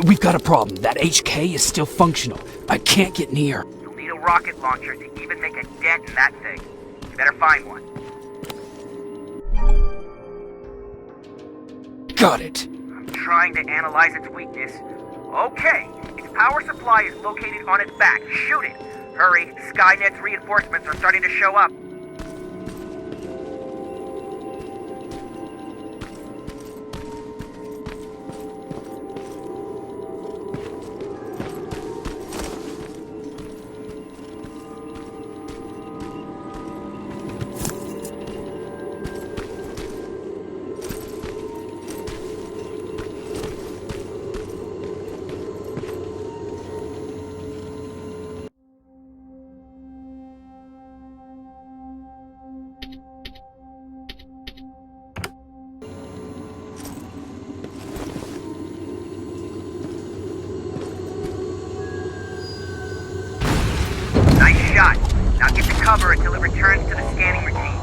We've got a problem. That HK is still functional. I can't get near. You'll need a rocket launcher to even make a dent in that thing. You better find one. Got it. I'm trying to analyze its weakness. Okay, its power supply is located on its back. Shoot it! Hurry, Skynet's reinforcements are starting to show up. Nice shot. Now get to cover until it returns to the scanning routine.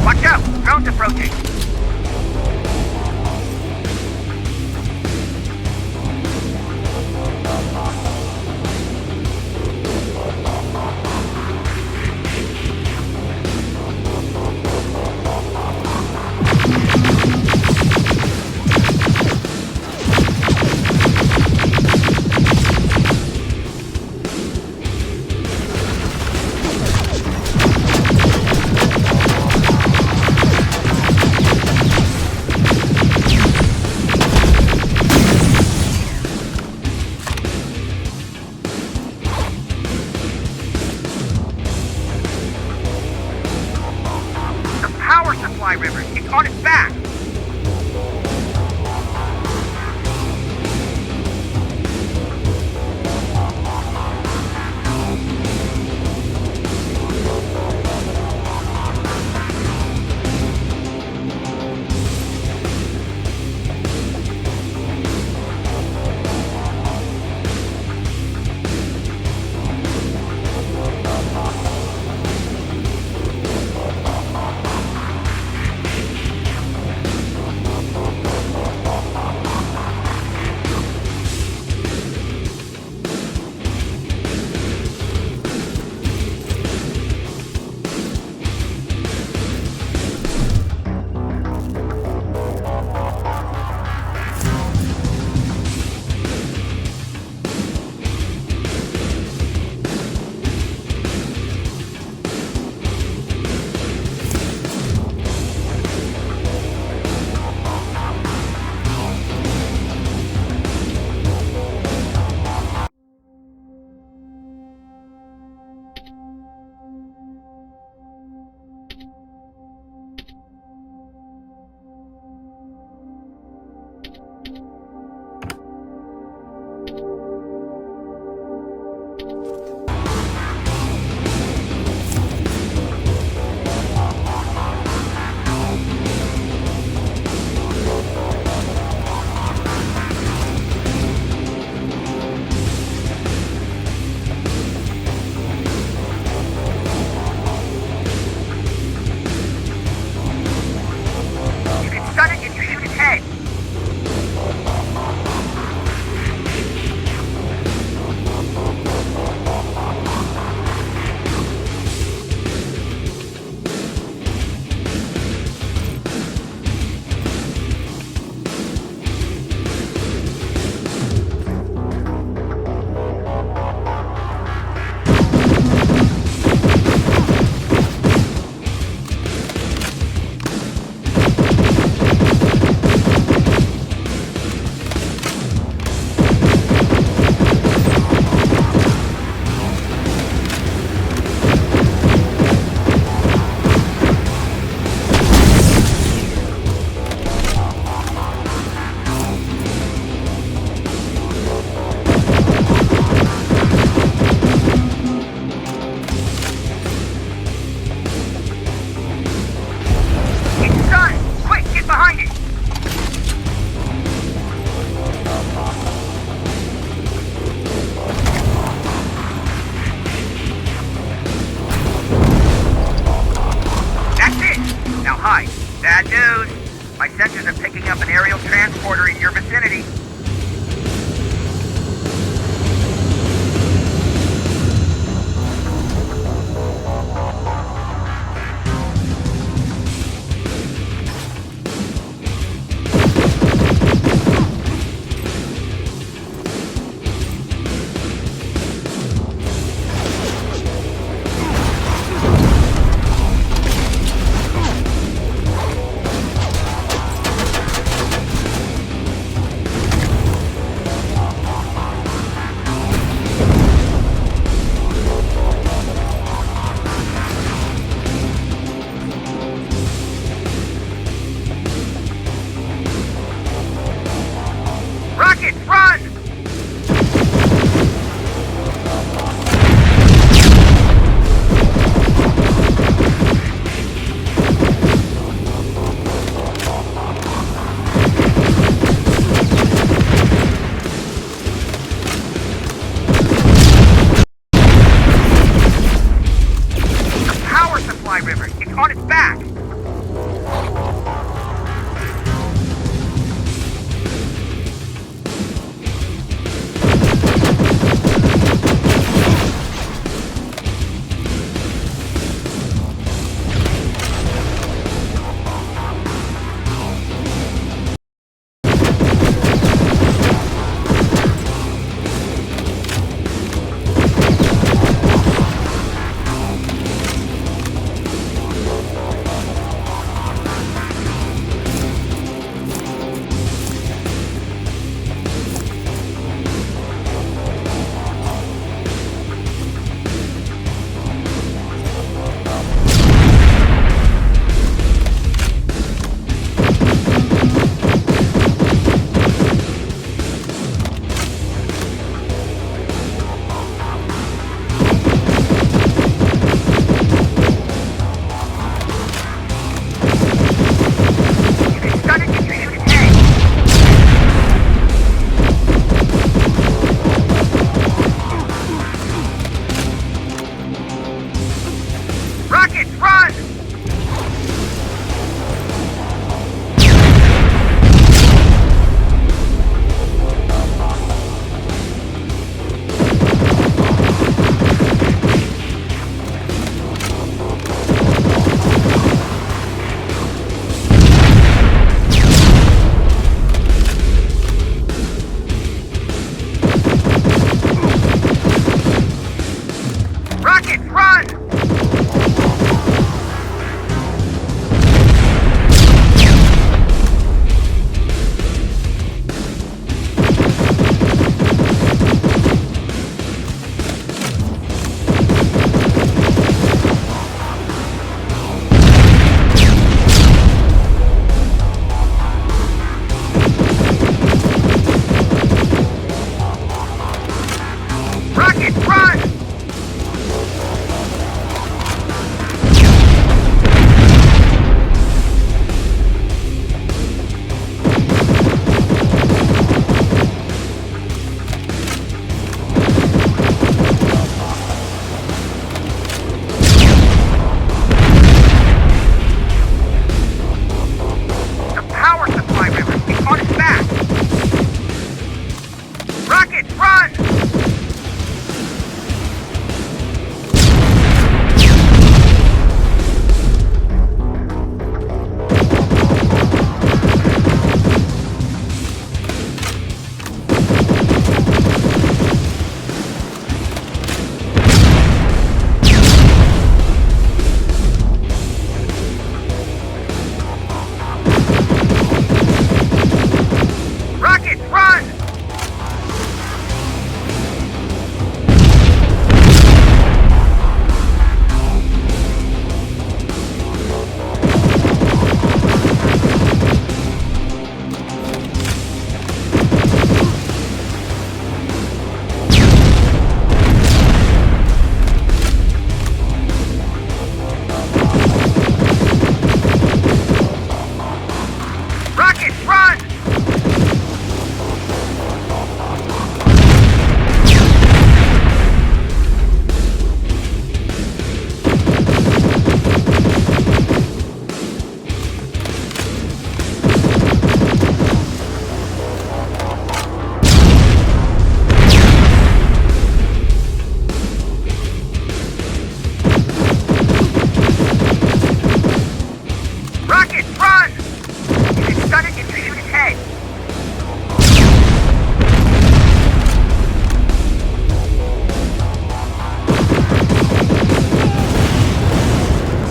Watch out! Drone's approaching!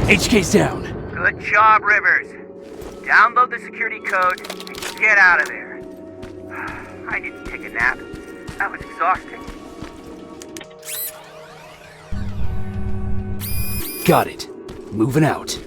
HK's down. Good job, Rivers. Download the security code and get out of there. I didn't take a nap. That was exhausting. Got it. Moving out.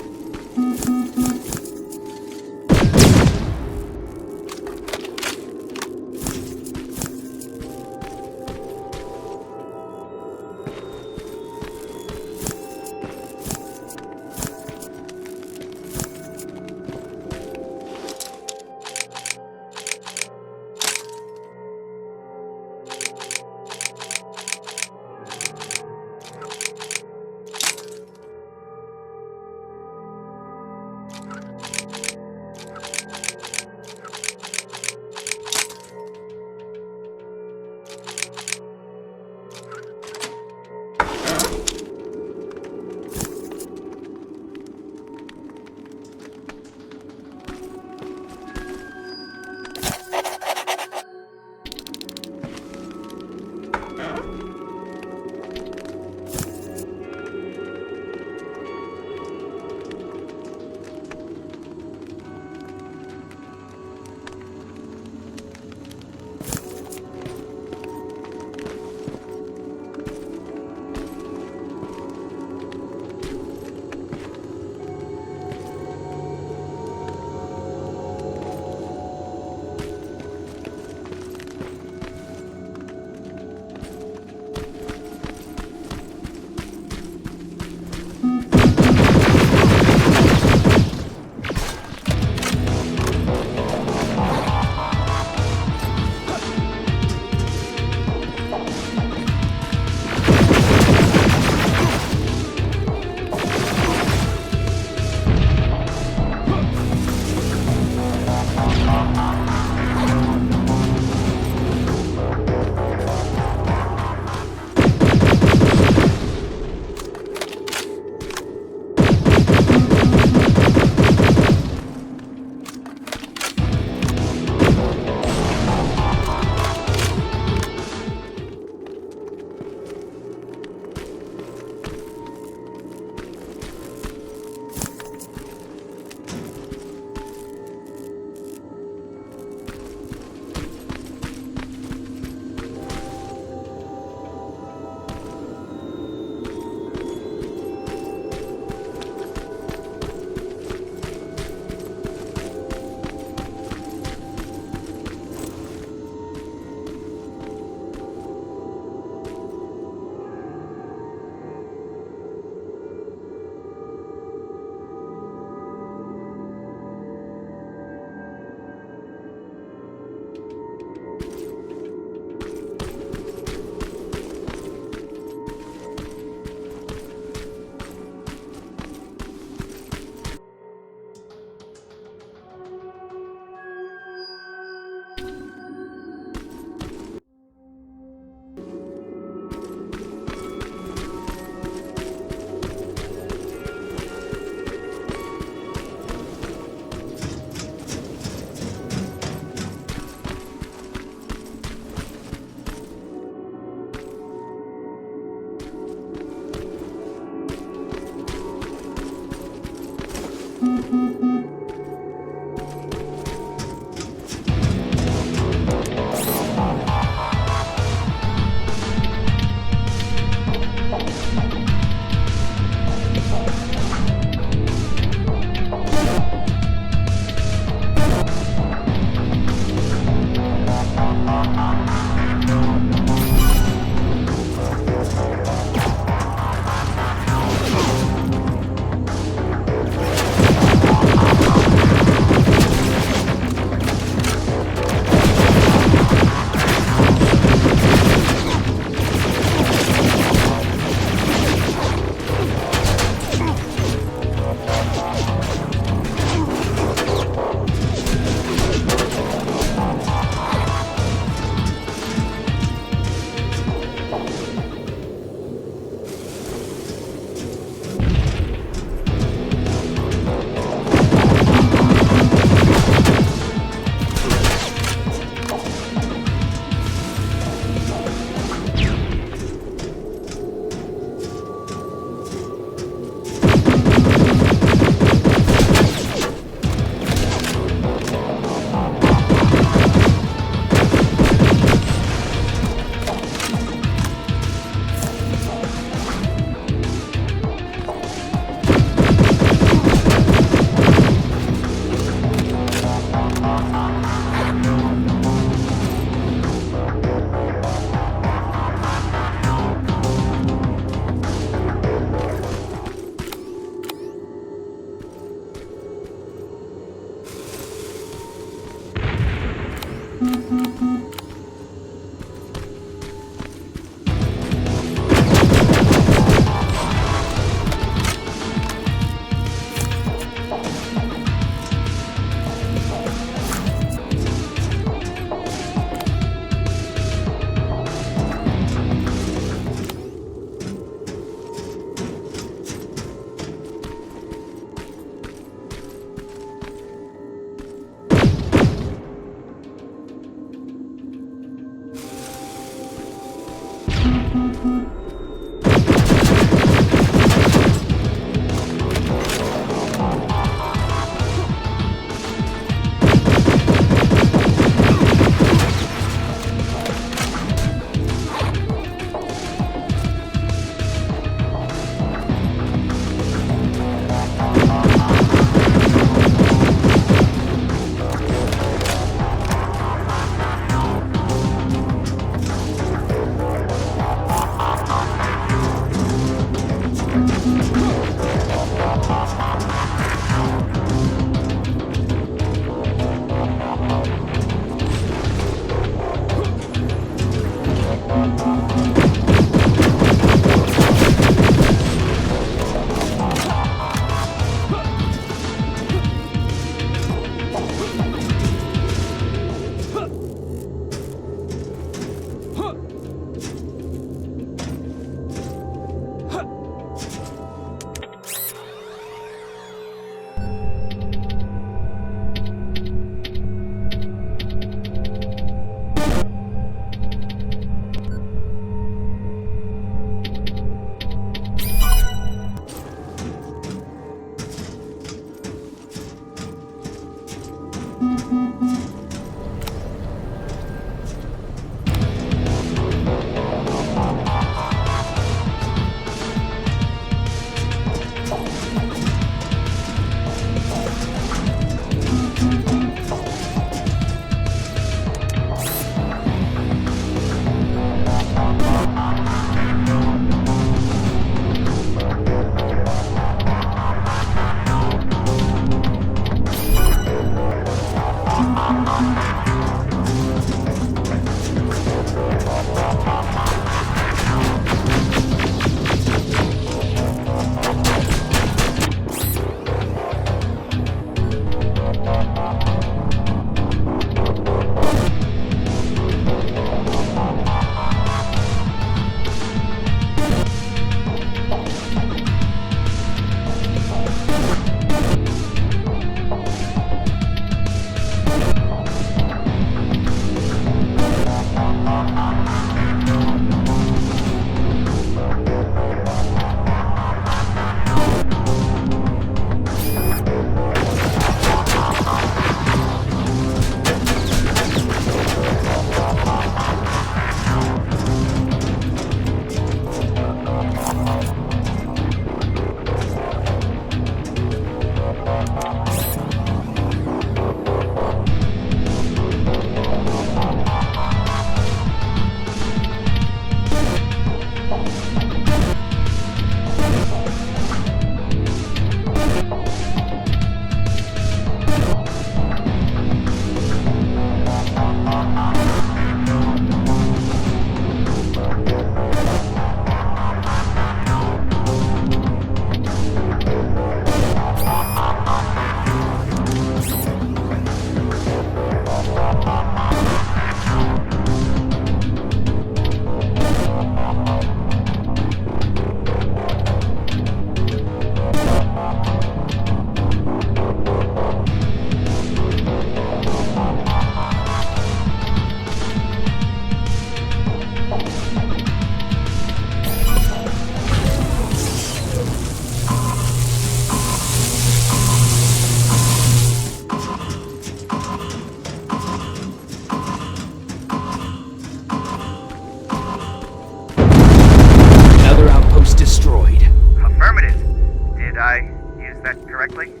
correctly?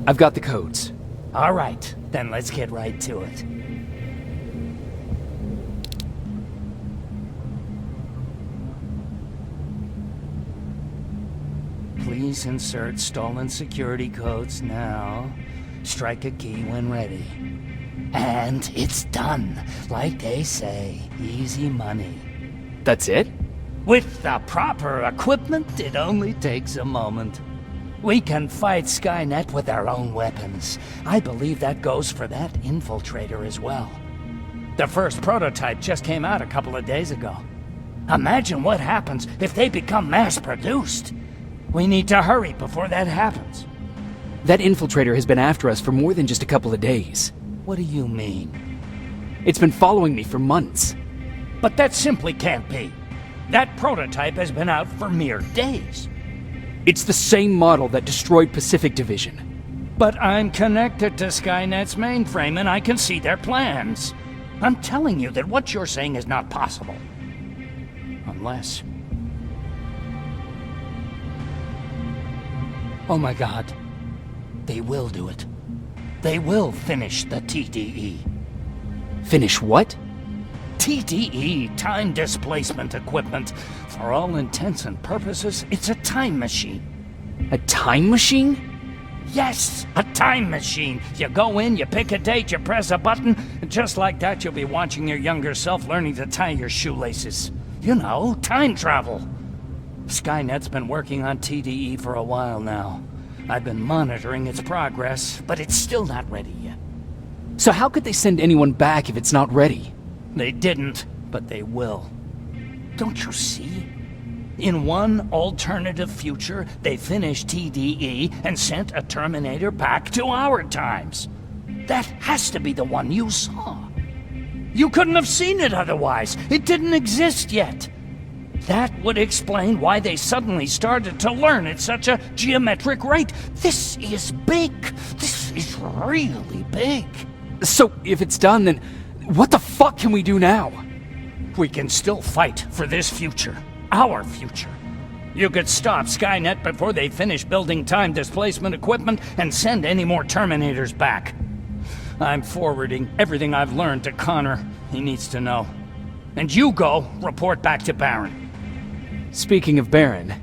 I've got the codes. All right, then let's get right to it. Please insert stolen security codes now. Strike a key when ready. And it's done. Like they say, easy money. That's it? With the proper equipment, it only takes a moment. We can fight Skynet with our own weapons. I believe that goes for that infiltrator as well. The first prototype just came out a couple of days ago. Imagine what happens if they become mass-produced. We need to hurry before that happens. That infiltrator has been after us for more than just a couple of days. What do you mean? It's been following me for months. But that simply can't be. That prototype has been out for mere days. It's the same model that destroyed Pacific Division. But I'm connected to Skynet's mainframe and I can see their plans. I'm telling you that what you're saying is not possible. Unless... Oh my God. They will do it. They will finish the TDE. Finish what? TDE, time displacement equipment. For all intents and purposes, it's a time machine. A time machine? Yes, a time machine. You go in, you pick a date, you press a button, and just like that you'll be watching your younger self learning to tie your shoelaces. You know, time travel. Skynet's been working on TDE for a while now. I've been monitoring its progress, but it's still not ready yet. So how could they send anyone back if it's not ready? They didn't, but they will. Don't you see? In one alternative future, they finished TDE and sent a Terminator back to our times. That has to be the one you saw. You couldn't have seen it otherwise. It didn't exist yet. That would explain why they suddenly started to learn at such a geometric rate. This is big. This is really big. So, if it's done, then what the fuck can we do now? We can still fight for this future. Our future. You could stop Skynet before they finish building time displacement equipment and send any more Terminators back. I'm forwarding everything I've learned to Connor. He needs to know. And you go report back to Baron. Speaking of Baron...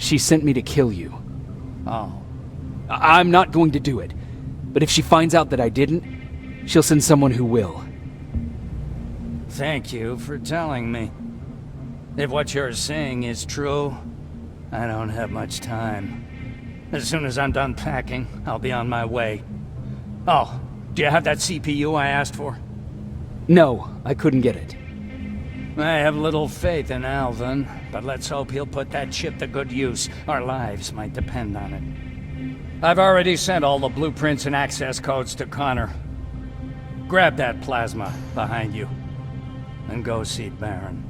She sent me to kill you. Oh. I'm not going to do it. But if she finds out that I didn't, she'll send someone who will. Thank you for telling me. If what you're saying is true, I don't have much time. As soon as I'm done packing, I'll be on my way. Oh, do you have that CPU I asked for? No, I couldn't get it. I have little faith in Alvin, but let's hope he'll put that chip to good use. Our lives might depend on it. I've already sent all the blueprints and access codes to Connor. Grab that plasma behind you, and go see Baron.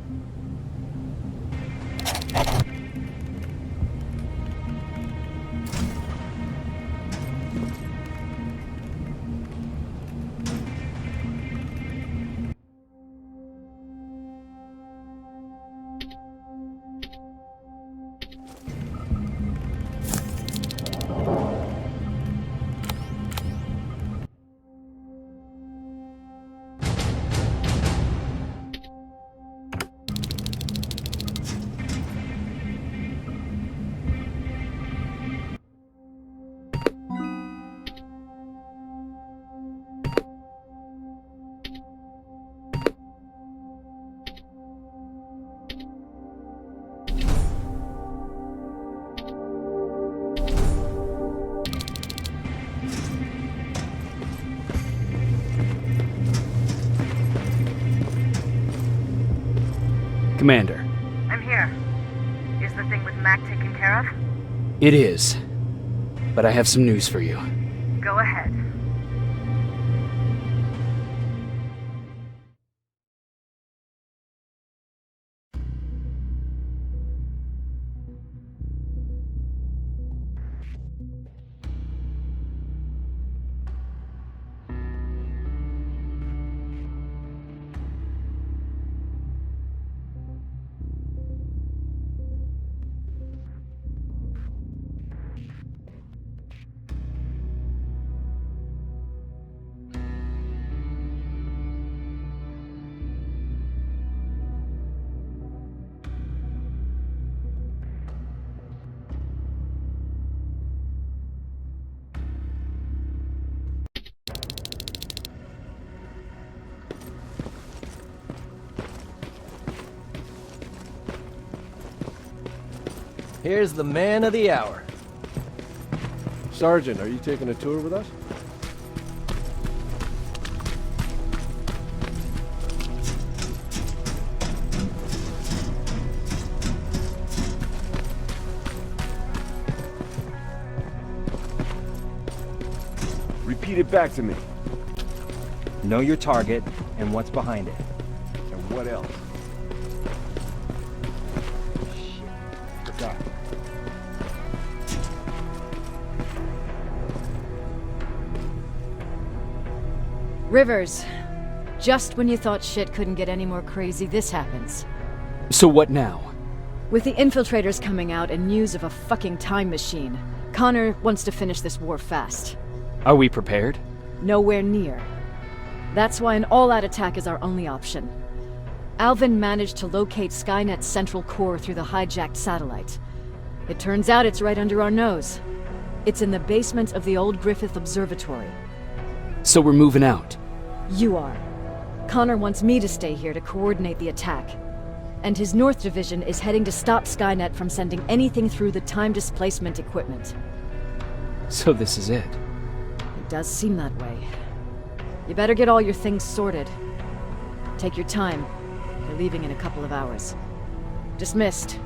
Commander. I'm here. Is the thing with Mac taken care of? It is. But I have some news for you. Go ahead. Here's the man of the hour. Sergeant, are you taking a tour with us? Repeat it back to me. Know your target and what's behind it. And what else? Forgot. Rivers. Just when you thought shit couldn't get any more crazy, this happens. So what now? With the infiltrators coming out and news of a fucking time machine, Connor wants to finish this war fast. Are we prepared? Nowhere near. That's why an all-out attack is our only option. Alvin managed to locate Skynet's central core through the hijacked satellite. It turns out it's right under our nose. It's in the basement of the old Griffith Observatory. So we're moving out. You are. Connor wants me to stay here to coordinate the attack. And his North Division is heading to stop Skynet from sending anything through the time displacement equipment. So this is it. It does seem that way. You better get all your things sorted. Take your time. You're leaving in a couple of hours. Dismissed.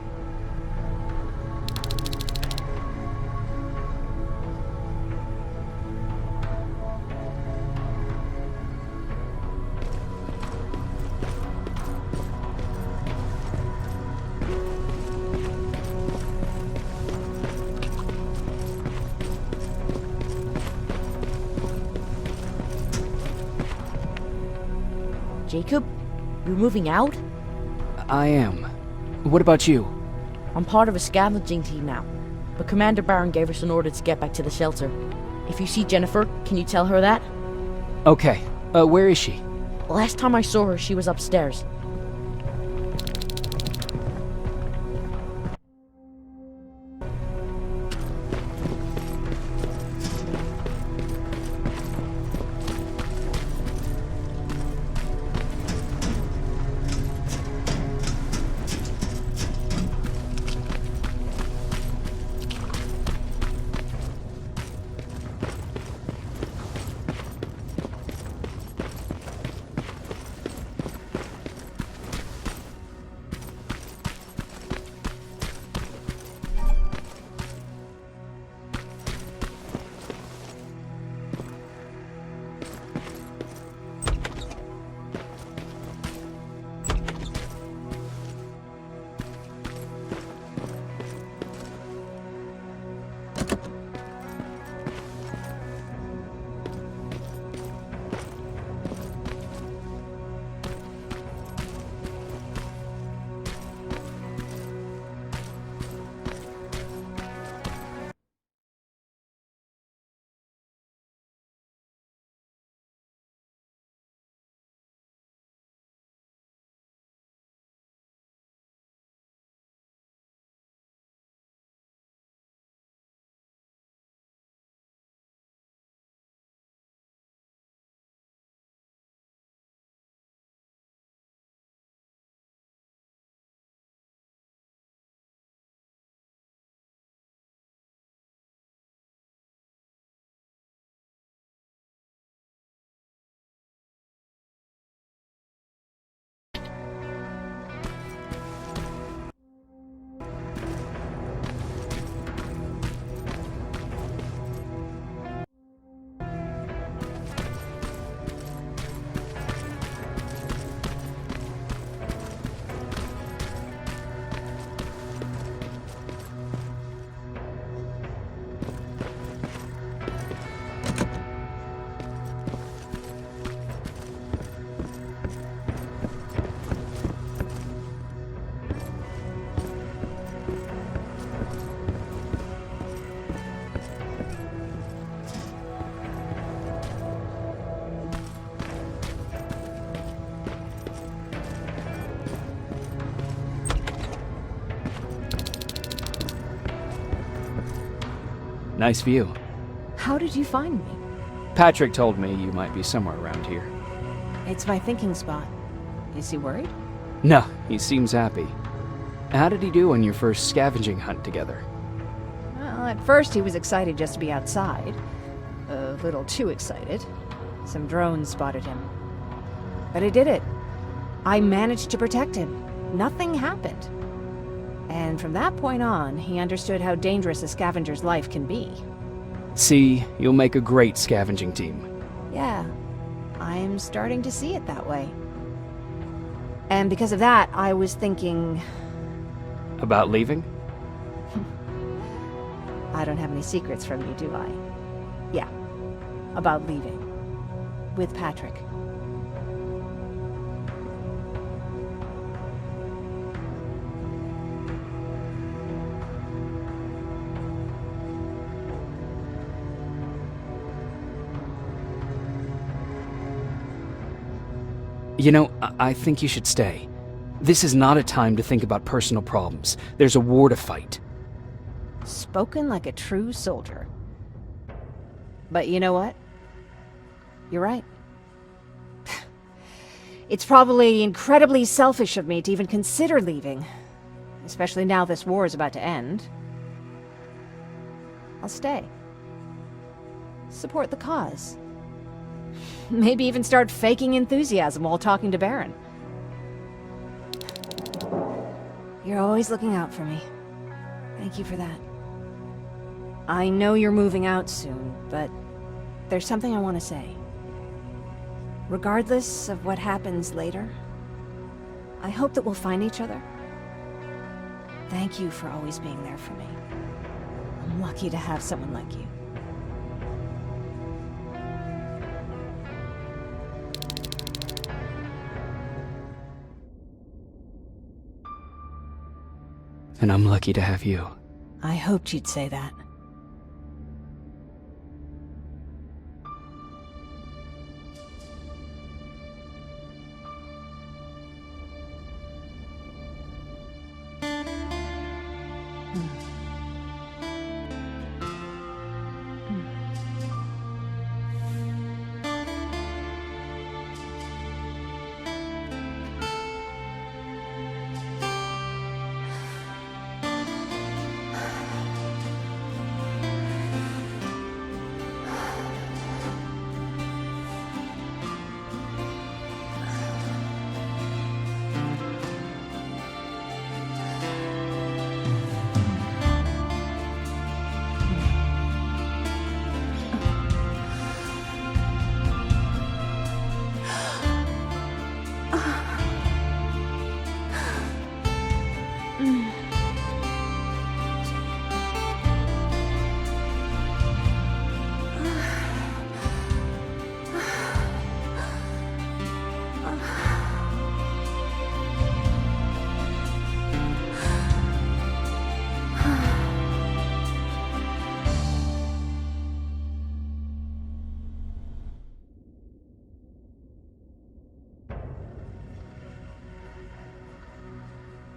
Jacob, you're moving out? I am. What about you? I'm part of a scavenging team now, but Commander Barron gave us an order to get back to the shelter. If you see Jennifer, can you tell her that? Okay. Where is she? Last time I saw her, she was upstairs. Nice view. How did you find me? Patrick told me you might be somewhere around here. It's my thinking spot. Is he worried? No, he seems happy. How did he do on your first scavenging hunt together? Well, at first he was excited just to be outside. A little too excited. Some drones spotted him. But I did it. I managed to protect him. Nothing happened. And from that point on, he understood how dangerous a scavenger's life can be. See, you'll make a great scavenging team. Yeah, I'm starting to see it that way. And because of that, I was thinking... About leaving? I don't have any secrets from you, do I? Yeah, about leaving. With Patrick. You know, I think you should stay. This is not a time to think about personal problems. There's a war to fight. Spoken like a true soldier. But you know what? You're right. It's probably incredibly selfish of me to even consider leaving. Especially now this war is about to end. I'll stay. Support the cause. Maybe even start faking enthusiasm while talking to Baron. You're always looking out for me. Thank you for that. I know you're moving out soon, but there's something I want to say. Regardless of what happens later, I hope that we'll find each other. Thank you for always being there for me. I'm lucky to have someone like you. And I'm lucky to have you. I hoped you'd say that.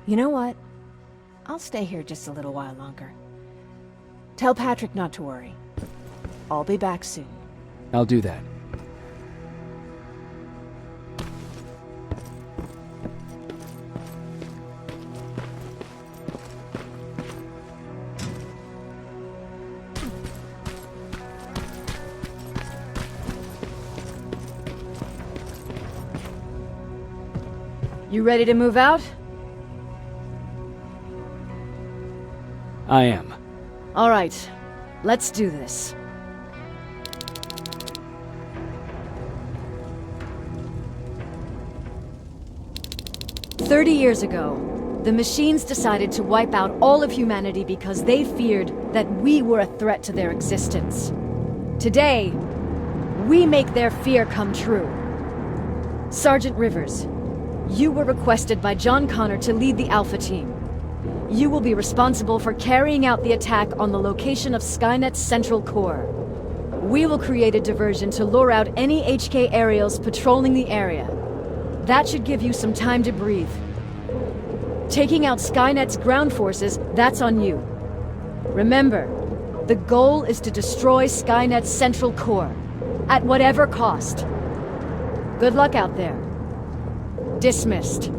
You know what? I'll stay here just a little while longer. Tell Patrick not to worry. I'll be back soon. I'll do that. You ready to move out? I am. All right, let's do this. "30 years ago, the machines decided to wipe out all of humanity because they feared that we were a threat to their existence. Today, we make their fear come true. Sergeant Rivers, you were requested by John Connor to lead the Alpha team. You will be responsible for carrying out the attack on the location of Skynet's central core. We will create a diversion to lure out any HK aerials patrolling the area. That should give you some time to breathe. Taking out Skynet's ground forces, that's on you. Remember, The goal is to destroy Skynet's central core, at whatever cost. Good luck out there. Dismissed.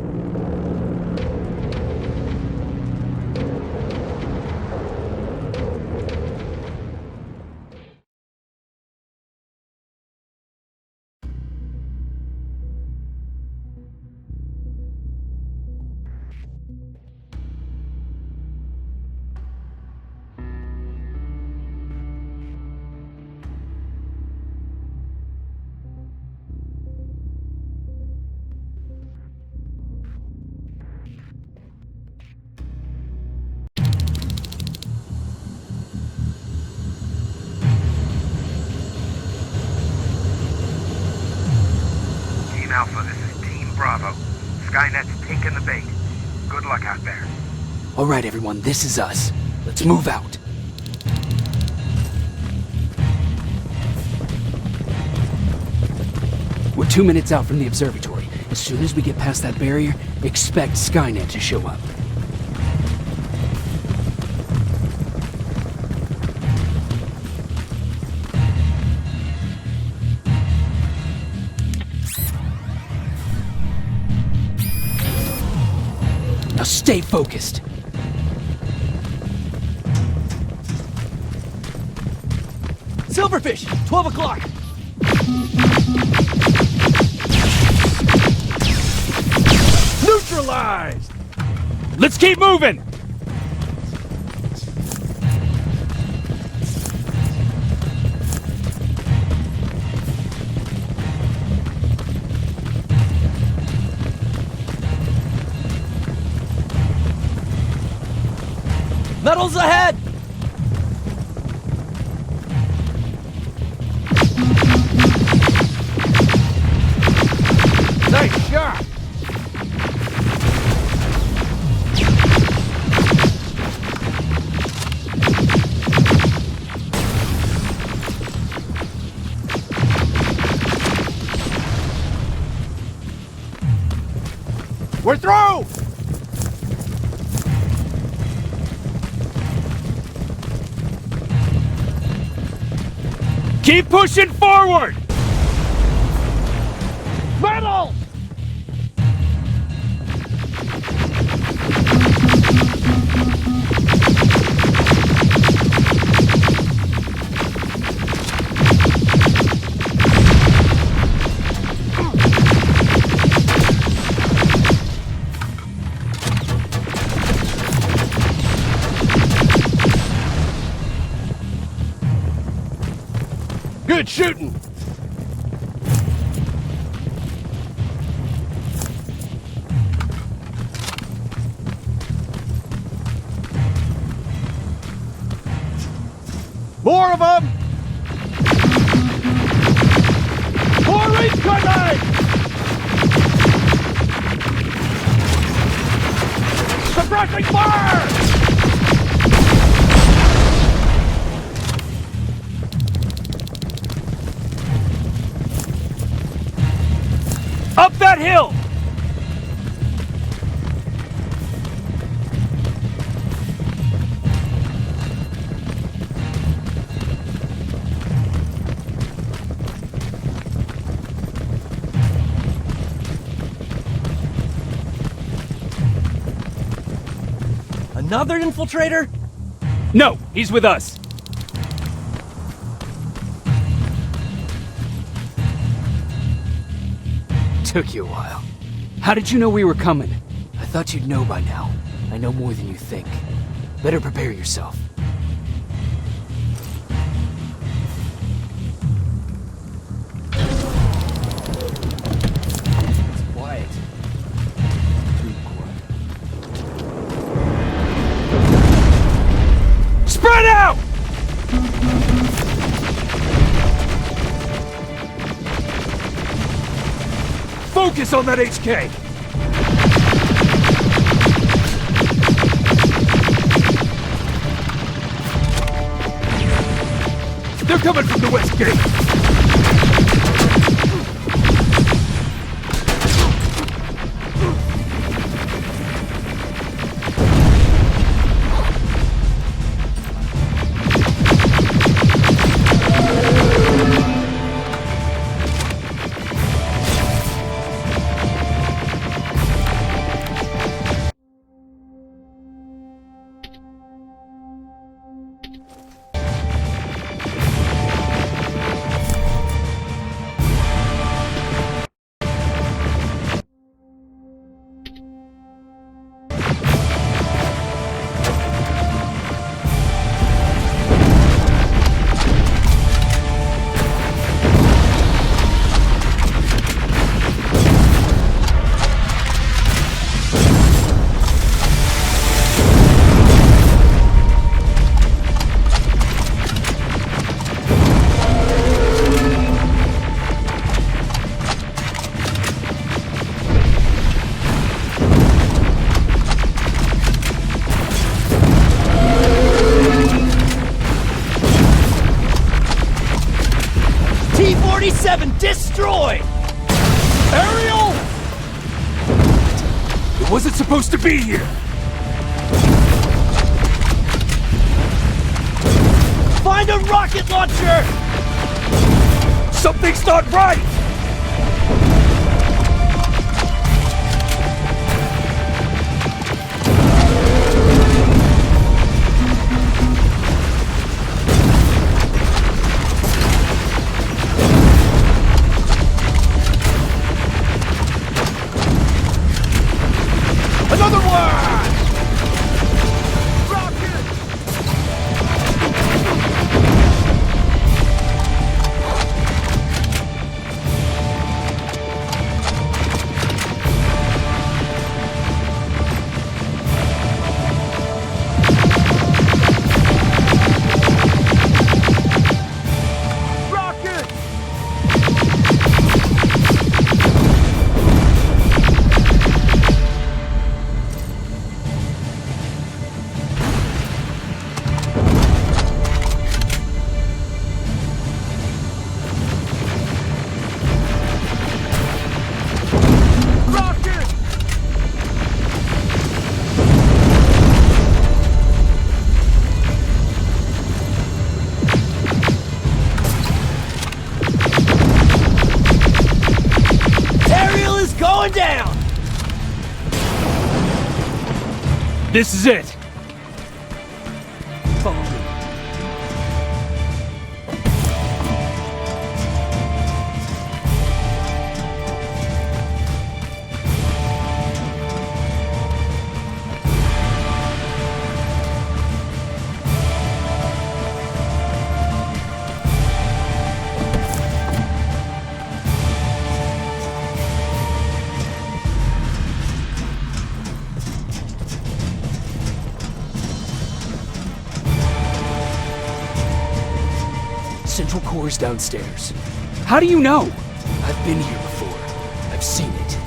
Team Alpha, this is Team Bravo. Skynet's taken the bait. Good luck out there. All right, everyone, this is us. Let's move out. We're 2 minutes out from the observatory. As soon as we get past that barrier, expect Skynet to show up. Now stay focused. Silverfish, 12 o'clock. Neutralized! Let's keep moving! Metals ahead! Nice shot! We're through! Keep pushing forward! Metal! Good shooting! More of them! More incoming! Suppressing fire! Up that hill! Another infiltrator? No, he's with us. Took you a while. How did you know we were coming? I thought you'd know by now. I know more than you think. Better prepare yourself. It's quiet. Too quiet. Spread out! Focus on that HK! They're coming from the west gate! 7 destroyed! Ariel! It wasn't supposed to be here! Find a rocket launcher! Something's not right! Another one! Ariel is going down! This is it! Follow me. Central Core's downstairs. How do you know? I've been here before. I've seen it.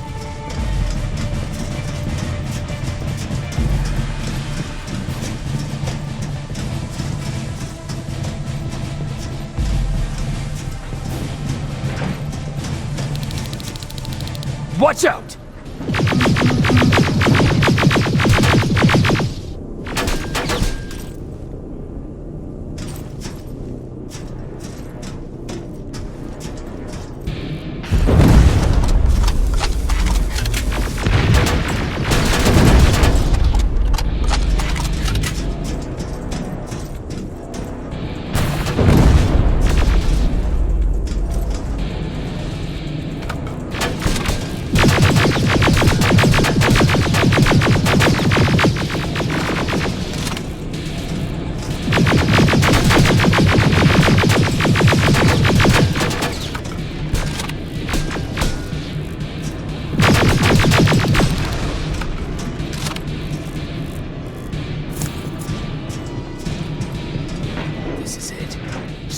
Watch out!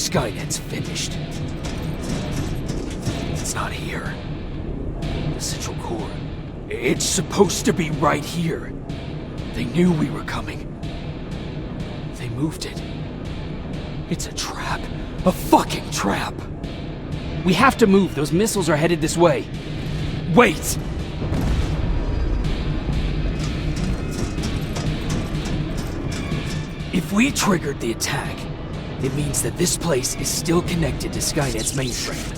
Skynet's finished. It's not here. The Central Core. It's supposed to be right here. They knew we were coming. They moved it. It's a trap. A fucking trap. We have to move. Those missiles are headed this way. Wait! If we triggered the attack, it means that this place is still connected to Skynet's mainframe.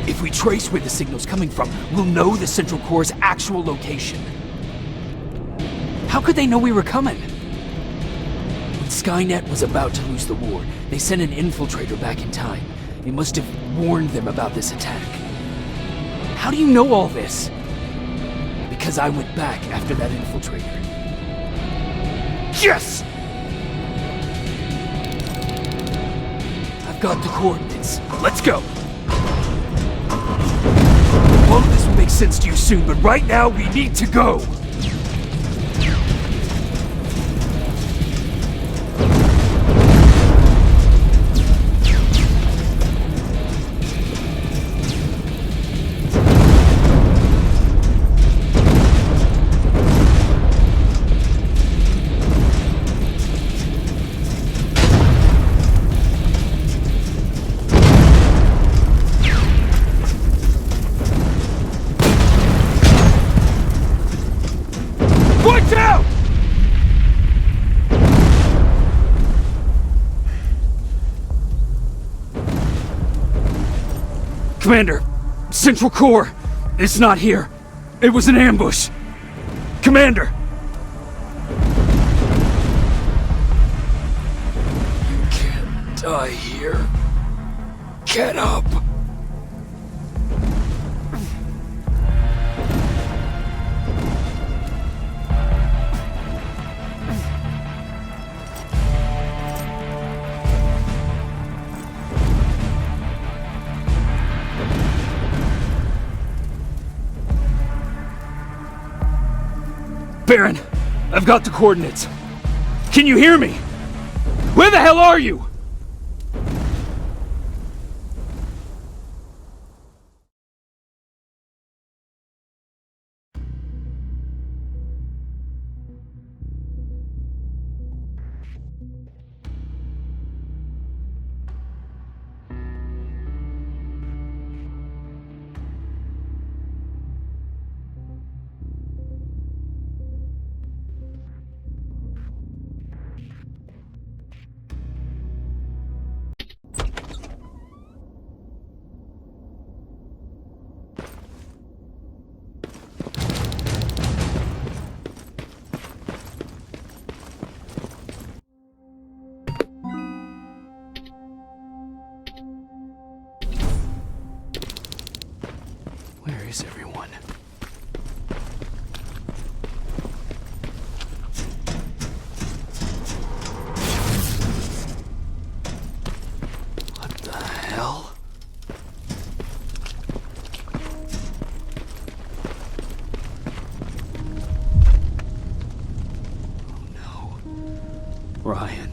If we trace where the signal's coming from, we'll know the Central Core's actual location. How could they know we were coming? When Skynet was about to lose the war, they sent an infiltrator back in time. It must have warned them about this attack. How do you know all this? Because I went back after that infiltrator. Yes! I've got the coordinates. Let's go! All of this will make sense to you soon, but right now we need to go! Commander, Central Core, it's not here. It was an ambush. Commander! You can't die here. Get up! Baron, I've got the coordinates. Can you hear me? Where the hell are you? Where is everyone? What the hell? Oh no. Ryan.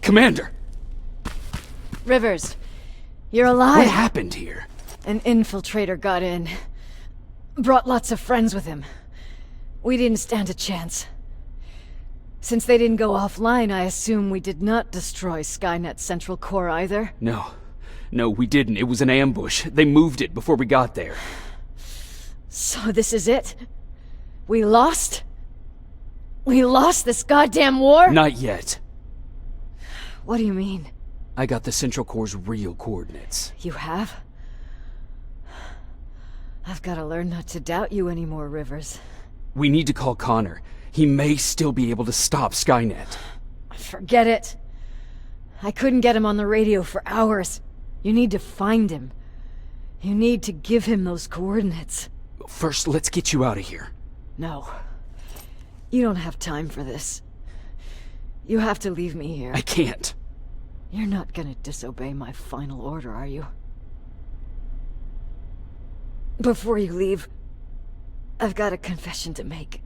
Commander! Rivers, you're alive. What happened here? An infiltrator got in. Brought lots of friends with him. We didn't stand a chance. Since they didn't go offline, I assume we did not destroy Skynet's central core either? No, we didn't. It was an ambush. They moved it before we got there. So this is it? We lost? We lost this goddamn war? Not yet. What do you mean? I got the Central Core's real coordinates. You have? I've got to learn not to doubt you anymore, Rivers. We need to call Connor. He may still be able to stop Skynet. Forget it. I couldn't get him on the radio for hours. You need to find him. You need to give him those coordinates. First, let's get you out of here. No. You don't have time for this. You have to leave me here. I can't. You're not gonna disobey my final order, are you? Before you leave, I've got a confession to make.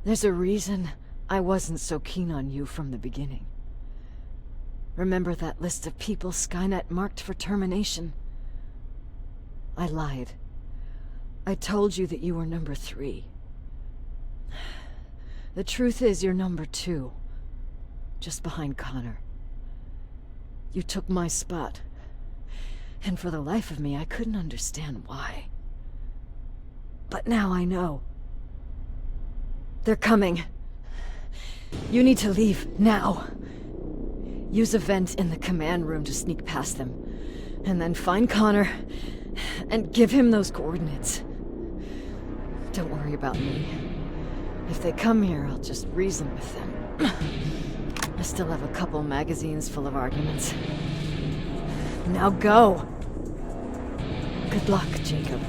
There's a reason I wasn't so keen on you from the beginning. Remember that list of people Skynet marked for termination? I lied. I told you that you were number 3. The truth is you're number 2. Just behind Connor. You took my spot. And for the life of me, I couldn't understand why. But now I know. They're coming. You need to leave, now. Use a vent in the command room to sneak past them. And then find Connor, and give him those coordinates. Don't worry about me. If they come here, I'll just reason with them. I still have a couple magazines full of arguments. Now go! Good luck, Jacob.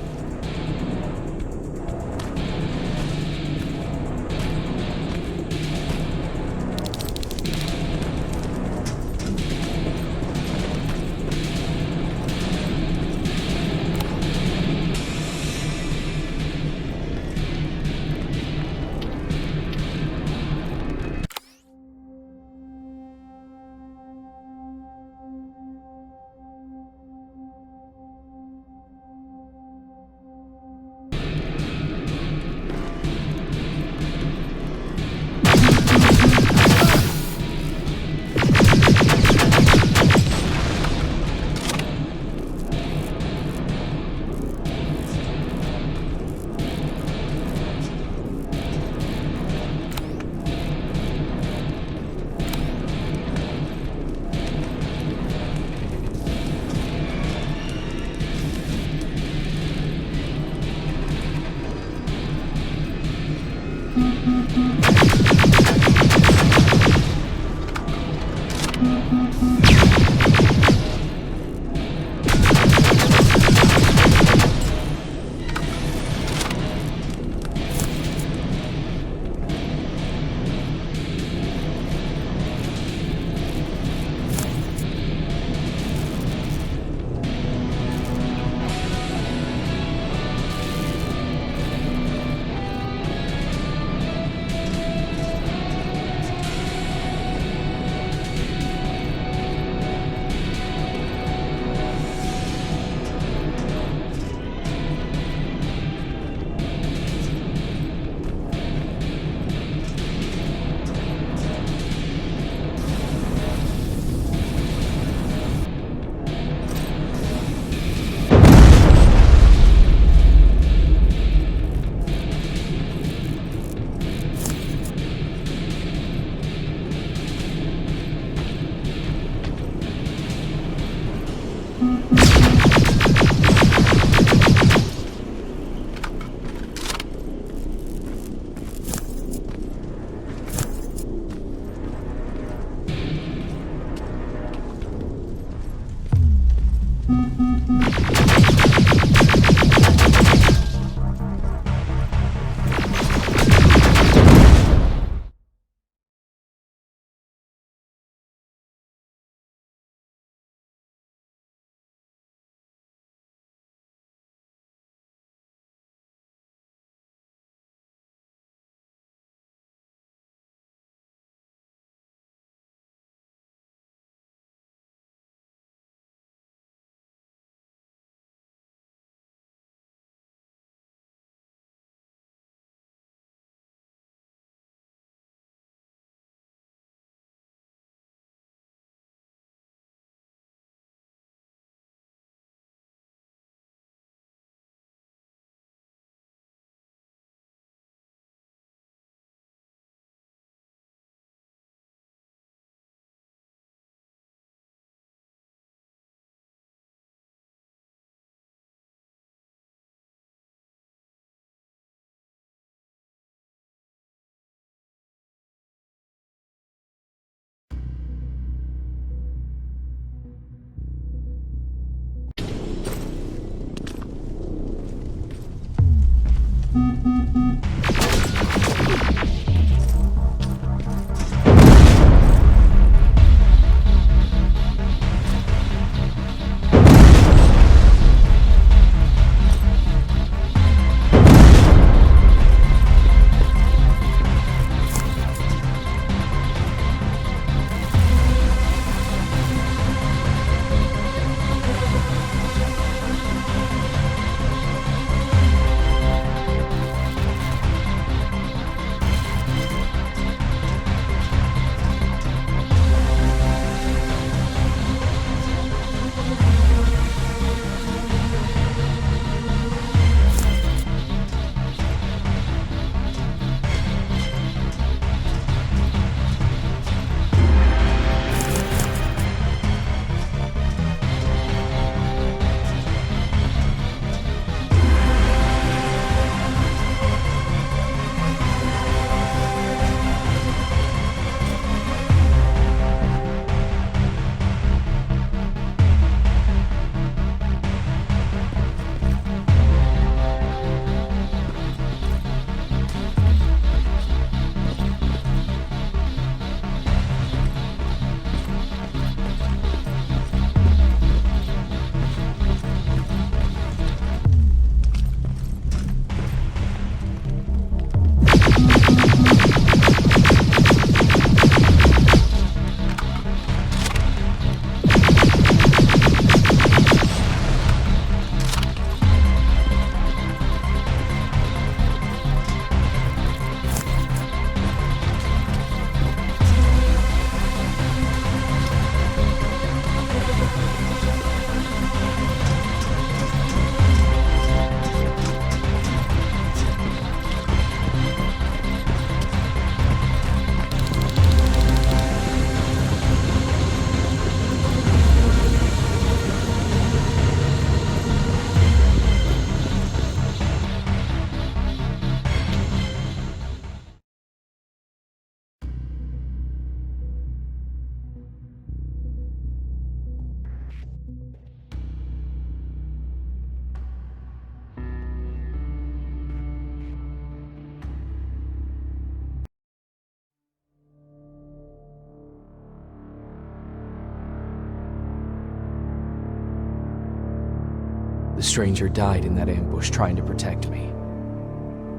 The stranger died in that ambush trying to protect me.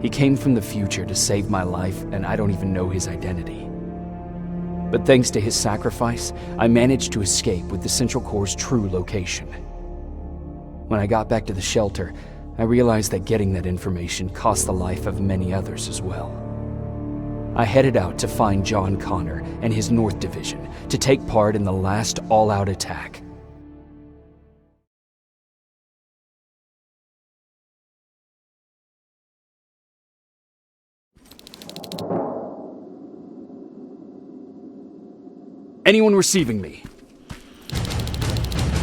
He came from the future to save my life, and I don't even know his identity. But thanks to his sacrifice, I managed to escape with the Central Core's true location. When I got back to the shelter, I realized that getting that information cost the life of many others as well. I headed out to find John Connor and his North Division to take part in the last all-out attack. Anyone receiving me?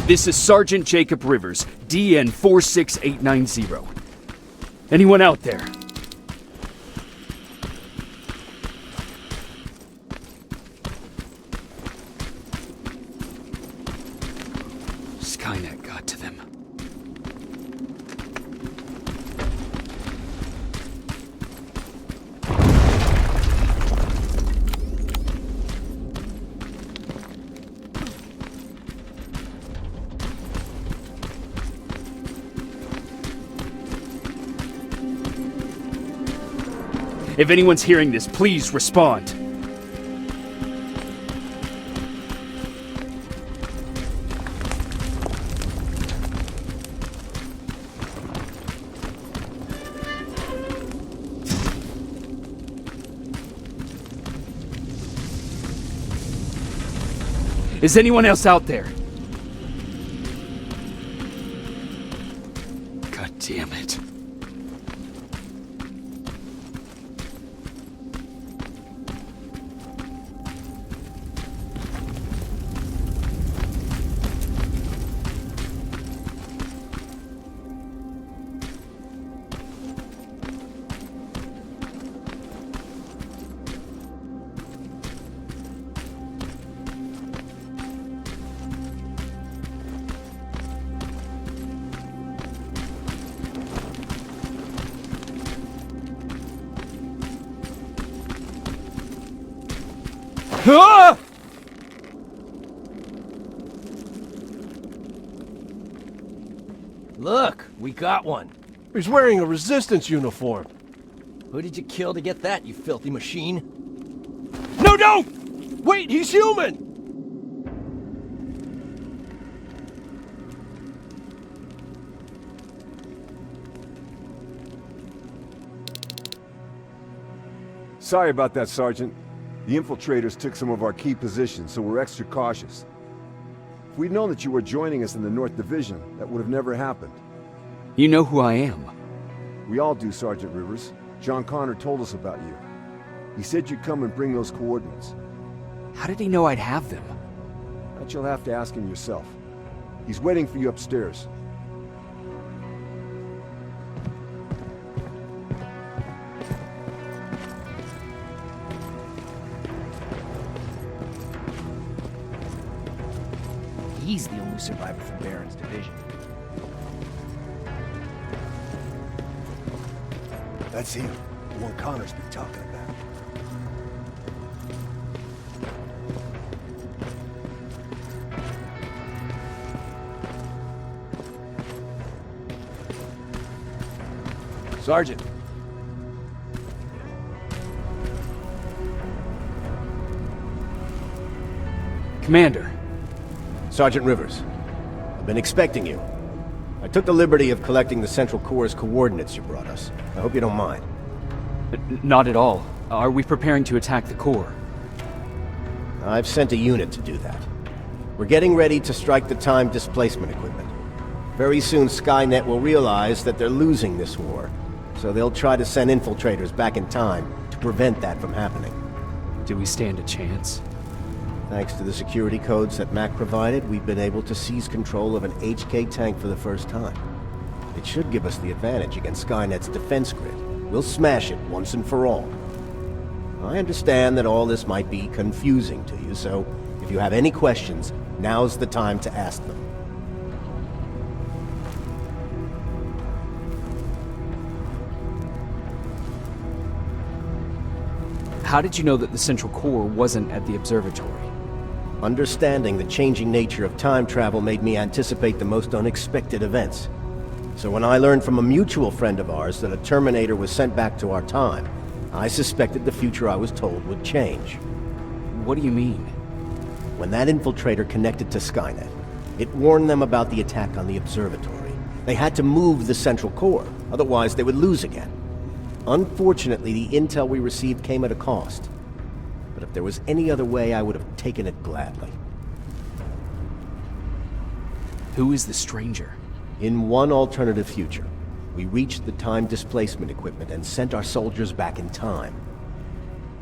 This is Sergeant Jacob Rivers, DN 46890. Anyone out there? Skynet got to them. If anyone's hearing this, please respond. Is anyone else out there? God damn it. Ah! Look, we got one. He's wearing a resistance uniform. Who did you kill to get that, you filthy machine? No, don't! Wait, he's human! Sorry about that, Sergeant. The infiltrators took some of our key positions, so we're extra cautious. If we'd known that you were joining us in the North Division, that would have never happened. You know who I am. We all do, Sergeant Rivers. John Connor told us about you. He said you'd come and bring those coordinates. How did he know I'd have them? That you'll have to ask him yourself. He's waiting for you upstairs. He's the only survivor from Baron's division. That's him, the one Connor's been talking about. Sergeant. Commander. Sergeant Rivers, I've been expecting you. I took the liberty of collecting the Central Core's coordinates you brought us. I hope you don't mind. Not at all. Are we preparing to attack the core? I've sent a unit to do that. We're getting ready to strike the time displacement equipment. Very soon Skynet will realize that they're losing this war, so they'll try to send infiltrators back in time to prevent that from happening. Do we stand a chance? Thanks to the security codes that Mac provided, we've been able to seize control of an HK tank for the first time. It should give us the advantage against Skynet's defense grid. We'll smash it once and for all. I understand that all this might be confusing to you, so if you have any questions, now's the time to ask them. How did you know that the Central Core wasn't at the observatory? Understanding the changing nature of time travel made me anticipate the most unexpected events. So when I learned from a mutual friend of ours that a Terminator was sent back to our time, I suspected the future I was told would change. What do you mean? When that infiltrator connected to Skynet, it warned them about the attack on the observatory. They had to move the central core, otherwise they would lose again. Unfortunately, the intel we received came at a cost. But if there was any other way, I would have taken it gladly. Who is the stranger? In one alternative future, we reached the time displacement equipment and sent our soldiers back in time.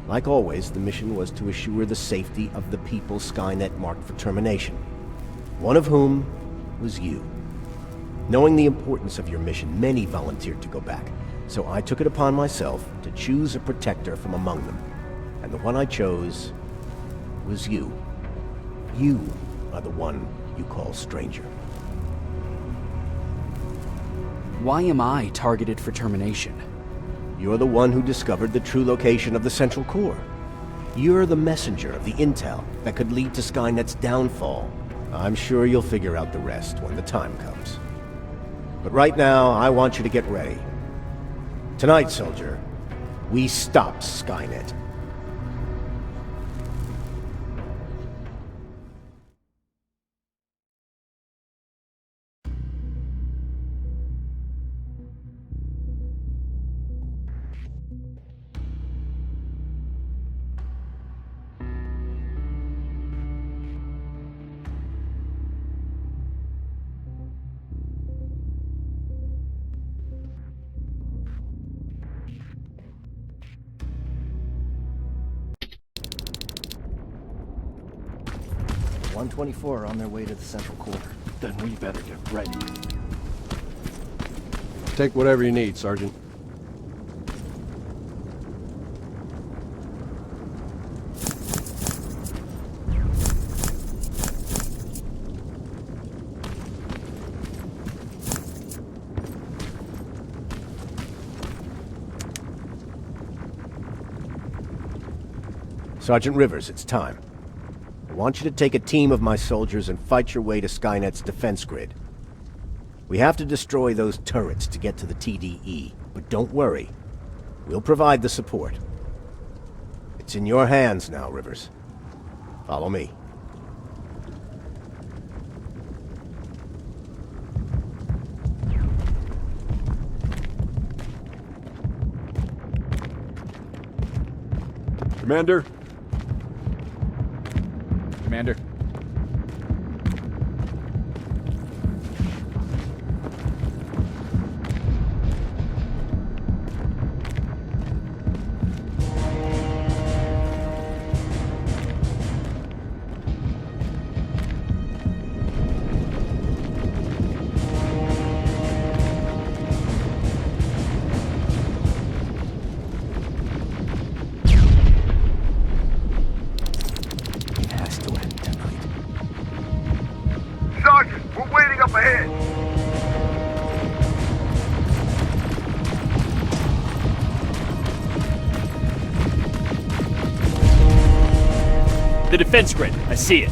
Like always, the mission was to assure the safety of the people Skynet marked for termination. One of whom was you. Knowing the importance of your mission, many volunteered to go back, so I took it upon myself to choose a protector from among them. And the one I chose was you. You are the one you call stranger. Why am I targeted for termination? You're the one who discovered the true location of the central core. You're the messenger of the intel that could lead to Skynet's downfall. I'm sure you'll figure out the rest when the time comes. But right now, I want you to get ready. Tonight, soldier, we stop Skynet. Are on their way to the central core. Then we better get ready. Take whatever you need, Sergeant. Sergeant Rivers, it's time. I want you to take a team of my soldiers and fight your way to Skynet's defense grid. We have to destroy those turrets to get to the TDE, but don't worry. We'll provide the support. It's in your hands now, Rivers. Follow me. Commander? Commander. Sergeant, we're waiting up ahead. The defense grid. I see it.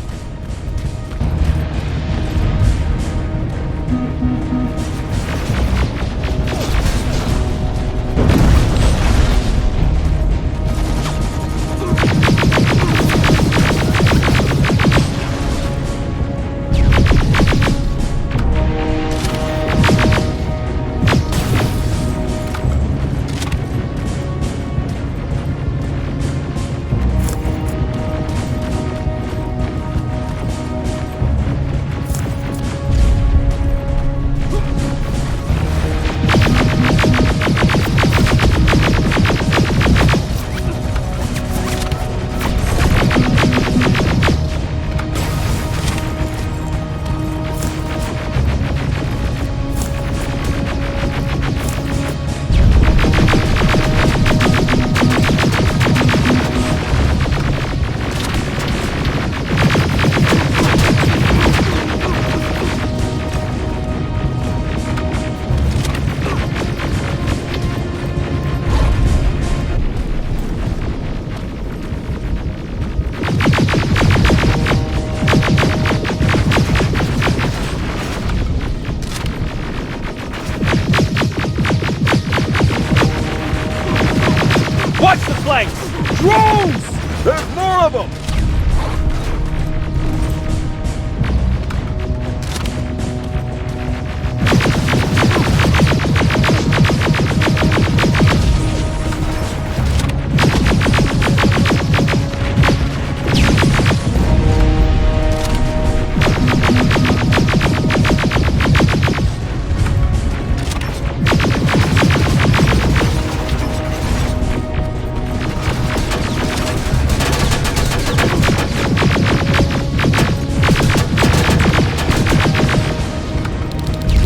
Watch the flanks! Drones! There's more of them!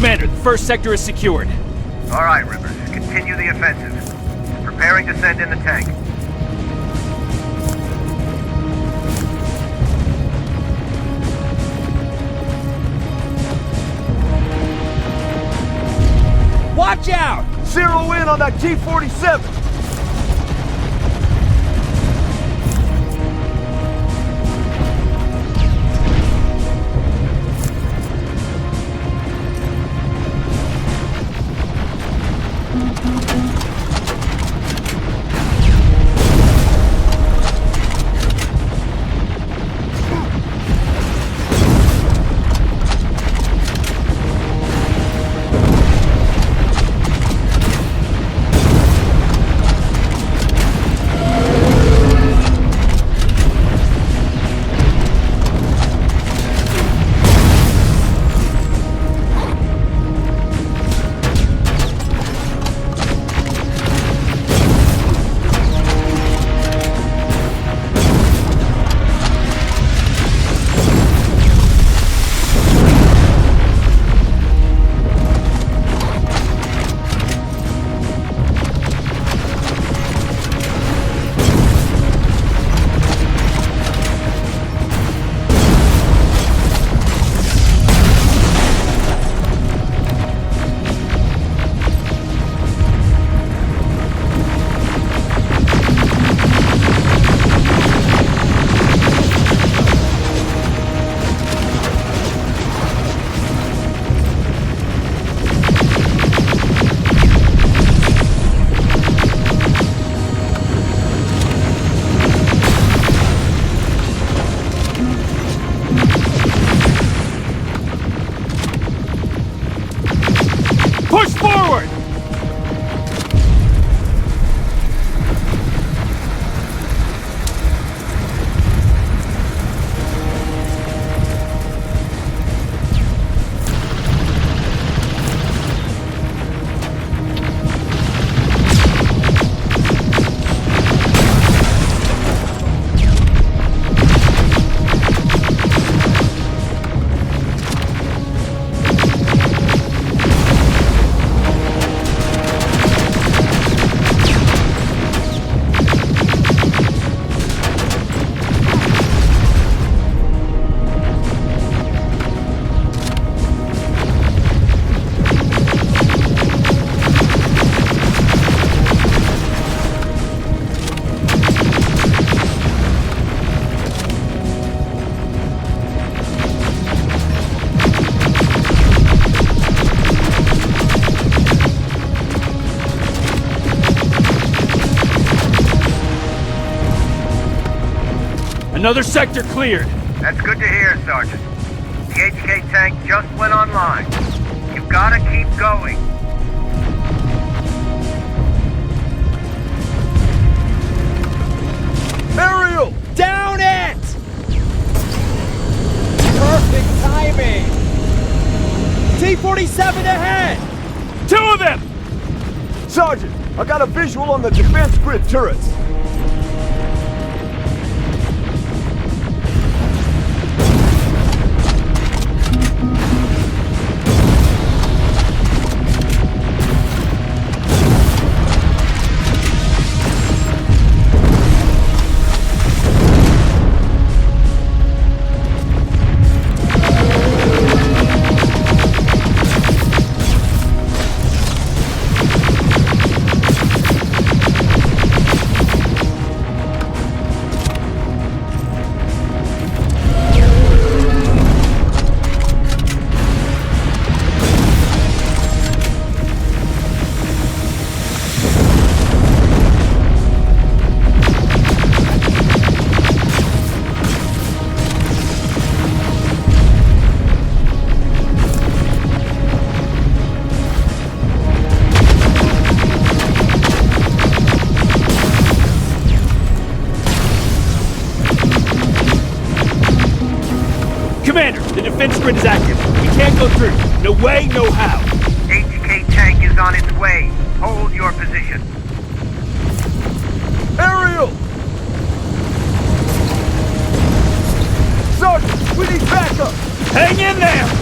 Commander, the first sector is secured. All right, Rivers. Continue the offensive. Preparing to send in the tank. Watch out! Zero in on that T-47! Push forward! Another sector cleared. That's good to hear, Sergeant. The HK tank just went online. You've gotta keep going. Aerial! Down it! Perfect timing! T-47 ahead! Two of them! Sergeant, I got a visual on the defense grid turrets. The defense grid is active. We can't go through. No way, no how. HK tank is on its way. Hold your position. Aerial! Sergeant, we need backup! Hang in there!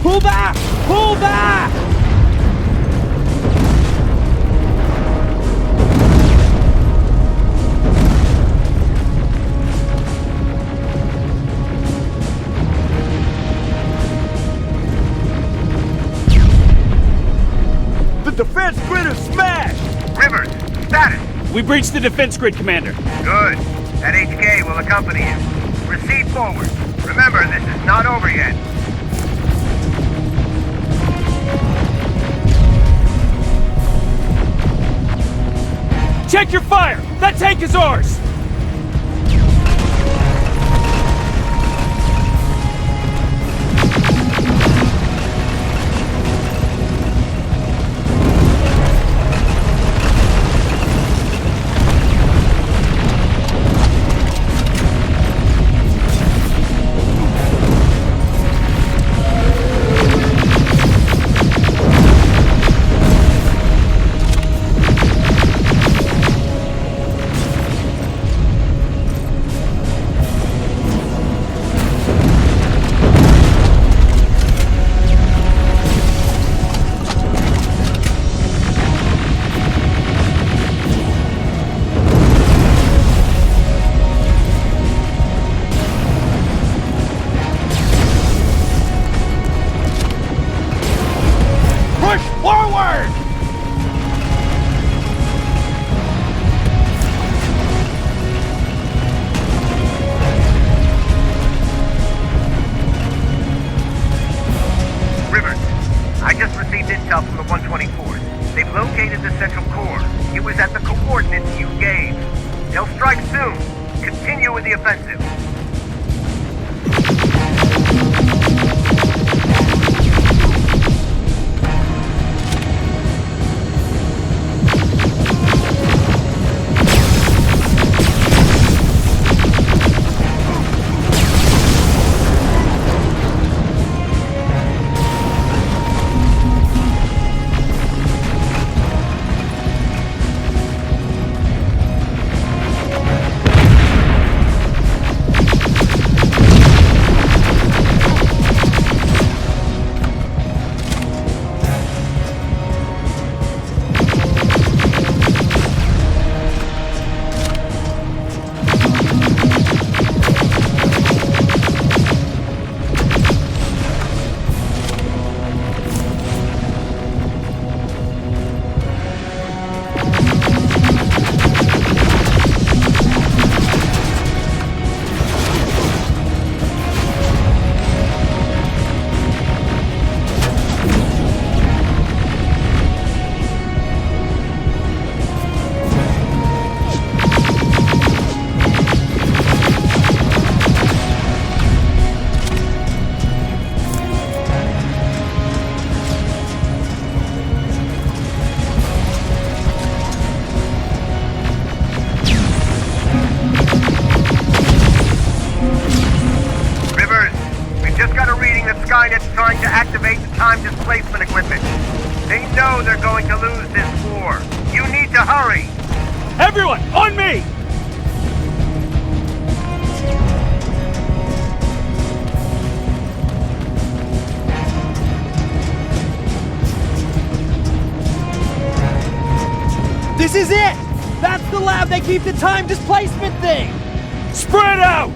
Pull back! Pull back! The defense grid is smashed! Rivers, status! We breached the defense grid, Commander. Good. That HK will accompany you. Proceed forward. Remember, this is not over yet. Check your fire! That tank is ours! From the 124th. They've located the central core. It was at the coordinates you gave. They'll strike soon. Continue with the offensive. Skynet's trying to activate the time displacement equipment. They know they're going to lose this war. You need to hurry! Everyone, on me! This is it! That's the lab they keep the time displacement thing! Spread out!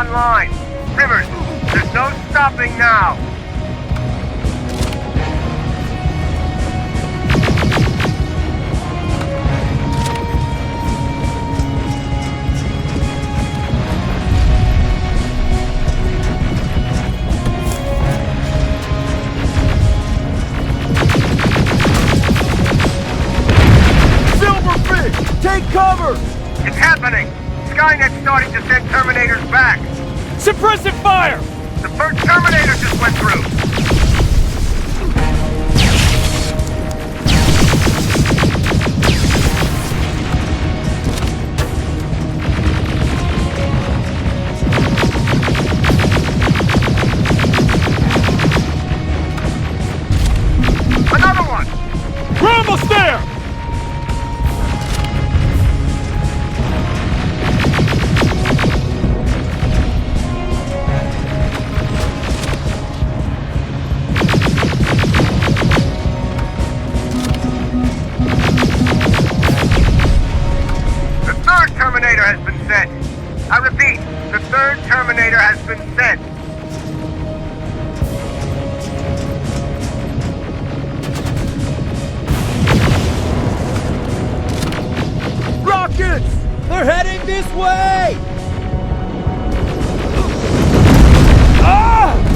online. Rivers, there's no stopping now. Take cover! It's happening! Skynet's starting to send Terminators back! Suppressive fire! The first Terminator just went through! Another one! We're almost there! Terminator has been sent. I repeat, the third Terminator has been sent. Rockets! They're heading this way! Ah!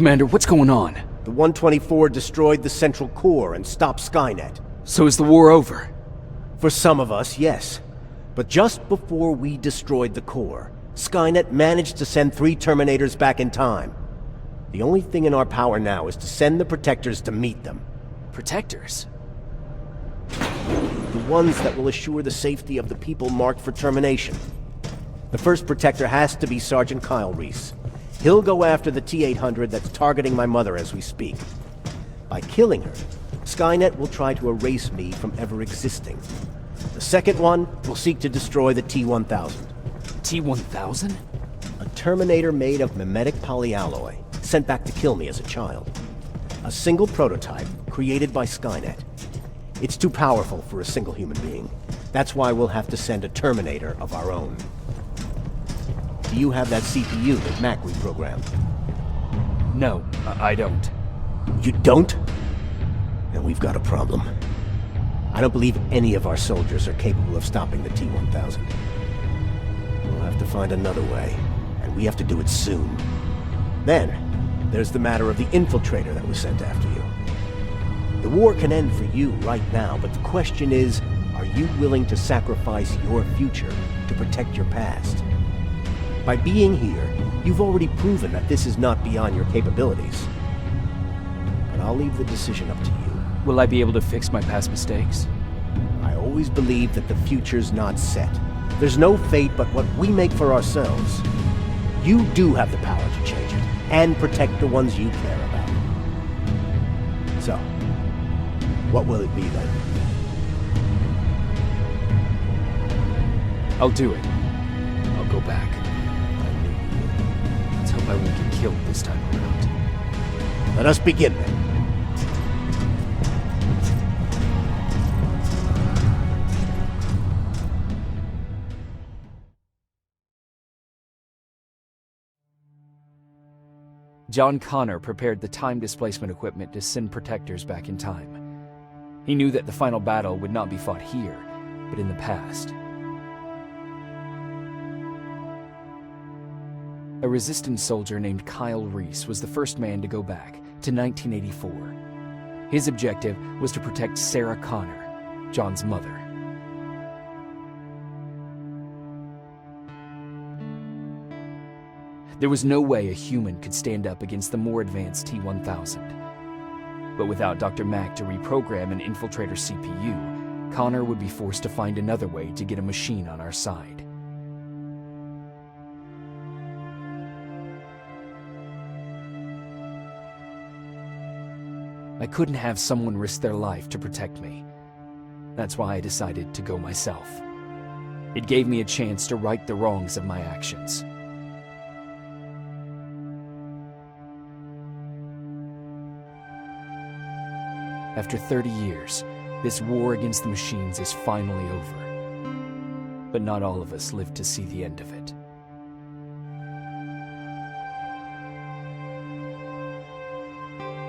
Commander, what's going on? The 124 destroyed the central core and stopped Skynet. So is the war over? For some of us, yes. But just before we destroyed the core, Skynet managed to send 3 Terminators back in time. The only thing in our power now is to send the Protectors to meet them. Protectors? The ones that will assure the safety of the people marked for termination. The first Protector has to be Sergeant Kyle Reese. He'll go after the T-800 that's targeting my mother as we speak. By killing her, Skynet will try to erase me from ever existing. The second one will seek to destroy the T-1000. T-1000? A Terminator made of mimetic polyalloy, sent back to kill me as a child. A single prototype created by Skynet. It's too powerful for a single human being. That's why we'll have to send a Terminator of our own. Do you have that CPU that Mac reprogrammed? No, I don't. You don't? Then we've got a problem. I don't believe any of our soldiers are capable of stopping the T-1000. We'll have to find another way, and we have to do it soon. Then, there's the matter of the infiltrator that was sent after you. The war can end for you right now, but the question is, are you willing to sacrifice your future to protect your past? By being here, you've already proven that this is not beyond your capabilities. But I'll leave the decision up to you. Will I be able to fix my past mistakes? I always believe that the future's not set. There's no fate but what we make for ourselves. You do have the power to change it, and protect the ones you care about. So, what will it be then? I'll do it. I'll go back. Let's hope I won't get killed this time around. Let us begin then. John Connor prepared the time displacement equipment to send Protectors back in time. He knew that the final battle would not be fought here, but in the past. A resistance soldier named Kyle Reese was the first man to go back to 1984. His objective was to protect Sarah Connor, John's mother. There was no way a human could stand up against the more advanced T-1000. But without Dr. Mack to reprogram an infiltrator CPU, Connor would be forced to find another way to get a machine on our side. I couldn't have someone risk their life to protect me. That's why I decided to go myself. It gave me a chance to right the wrongs of my actions. After 30 years, this war against the machines is finally over. But not all of us lived to see the end of it.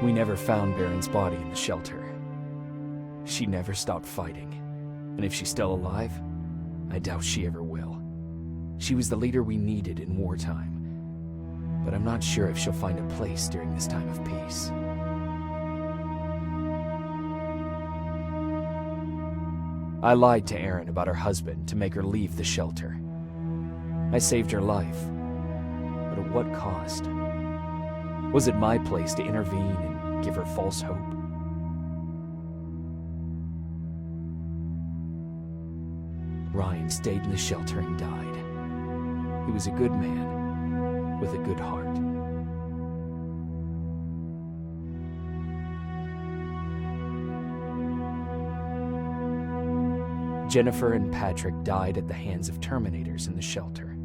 We never found Baron's body in the shelter. She never stopped fighting. And if she's still alive, I doubt she ever will. She was the leader we needed in wartime. But I'm not sure if she'll find a place during this time of peace. I lied to Erin about her husband to make her leave the shelter. I saved her life, but at what cost? Was it my place to intervene and give her false hope? Ryan stayed in the shelter and died. He was a good man with a good heart. Jennifer and Patrick died at the hands of Terminators in the shelter.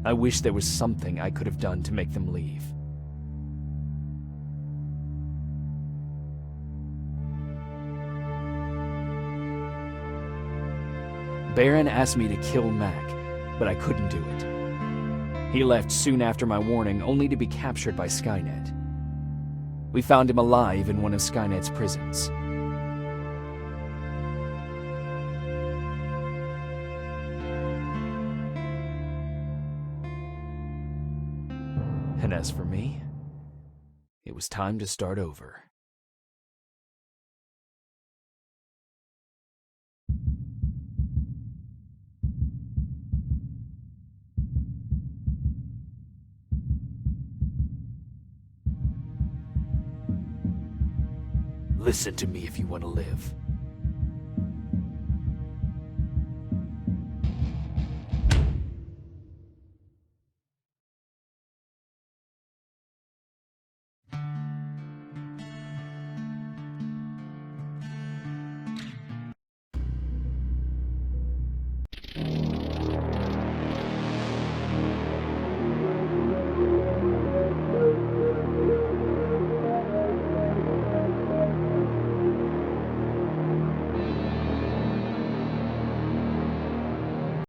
I wish there was something I could have done to make them leave. Baron asked me to kill Mac, but I couldn't do it. He left soon after my warning, only to be captured by Skynet. We found him alive in one of Skynet's prisons. And as for me, It was time to start over. Listen to me if you want to live.